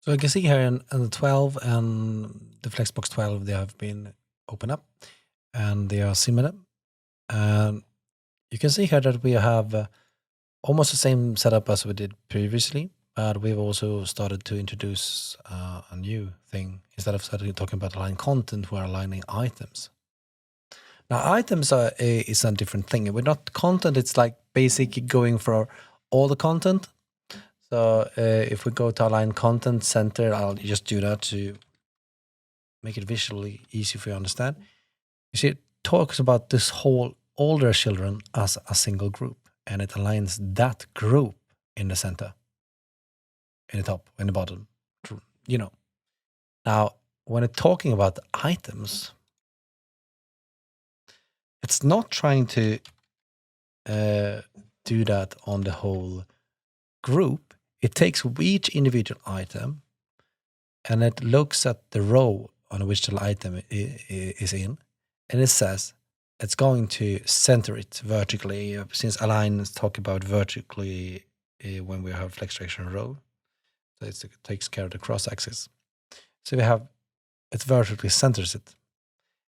So I can see here in the 12 and the Flexbox 12, they have been opened up and they are similar. And you can see here that we have almost the same setup as we did previously, but we've also started to introduce a new thing. Instead of starting talking about align content, we're aligning items. Now, items is a different thing. We're not content, it's like basic going for all the content. So if we go to align content center, I'll just do that to make it visually easy for you to understand. You see, it talks about this whole older children as a single group, and it aligns that group in the center, in the top, in the bottom, you know. Now, when it's talking about items, it's not trying to do that on the whole group. It takes each individual item and it looks at the row on which the item is in, and it says it's going to center it vertically. Since align talk about vertically when we have flex direction row, so it takes care of the cross axis. So we have it vertically centers it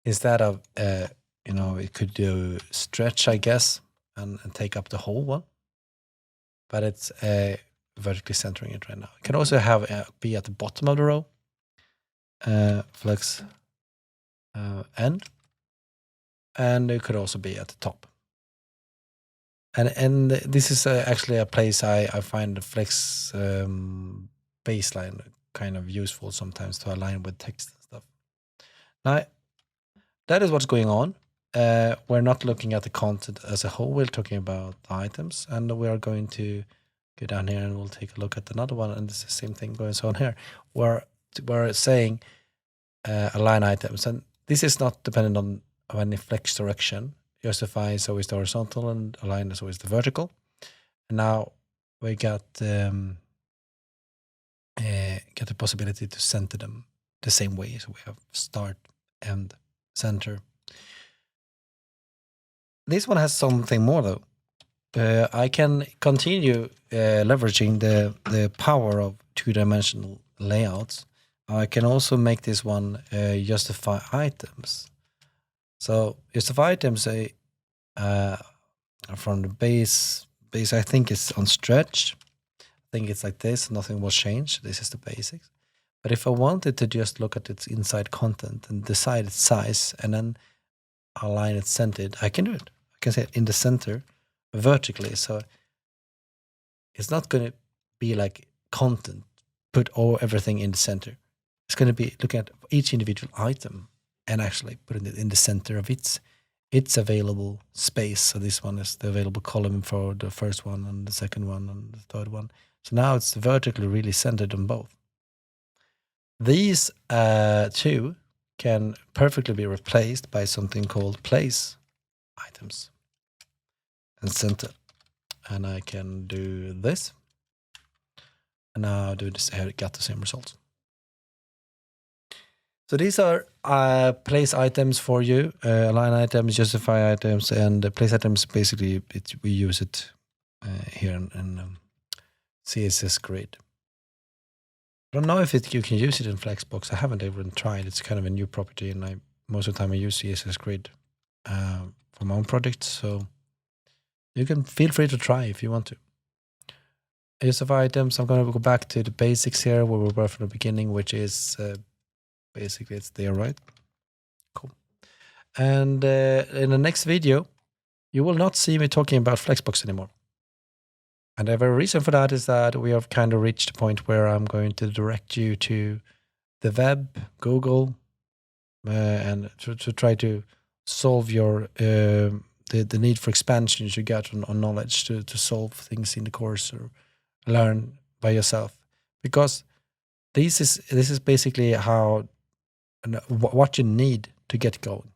instead of it could do stretch, I guess, and take up the whole one, but it's vertically centering it right now. It can also have be at the bottom of the row, flex end, and it could also be at the top. And this is actually a place I find the flex baseline kind of useful sometimes to align with text and stuff. Now, that is what's going on. We're not looking at the content as a whole. We're talking about the items, and we are going to go down here and we'll take a look at another one. And it's the same thing going on here. We're saying align items, and this is not dependent on any flex direction. Justify is always the horizontal, and align is always the vertical. And now we got the possibility to center them the same way. So we have start, end, center. This one has something more though. I can continue leveraging the power of two-dimensional layouts. I can also make this one justify items. So justify items from the base, I think it's on stretch. I think it's like this, nothing will change. This is the basics. But if I wanted to just look at its inside content and decide its size and then align it centered, I can do it. I can say it in the center vertically. So it's not going to be like content, put everything in the center. It's going to be looking at each individual item and actually putting it in the center of its available space. So this one is the available column for the first one and the second one and the third one. So now it's vertically really centered on both. These two can perfectly be replaced by something called place items and center. And I can do this. And now do this here, got the same results. So these are place items for you, align items, justify items, and place items. Basically, we use it here in CSS Grid. I don't know if you can use it in Flexbox. I haven't even tried. It's kind of a new property, and most of the time I use CSS Grid for my own projects. So you can feel free to try if you want to. Justify items. I'm going to go back to the basics here where we were from the beginning, which is basically it's there, right? Cool. And in the next video, you will not see me talking about Flexbox anymore. And the very reason for that is that we have kind of reached the point where I'm going to direct you to the web, Google, and to try to solve your the need for expansions you get on knowledge to solve things in the course or learn by yourself. Because this is basically how what you need to get going,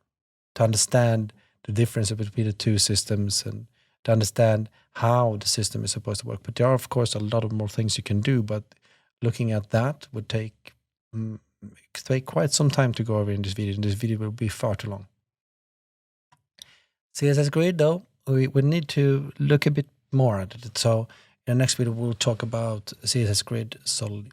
to understand the difference between the two systems and to understand how the system is supposed to work. But there are, of course, a lot of more things you can do, but looking at that would take quite some time to go over in this video, and this video will be far too long. CSS Grid, though, we need to look a bit more at it. So in the next video, we'll talk about CSS Grid solely.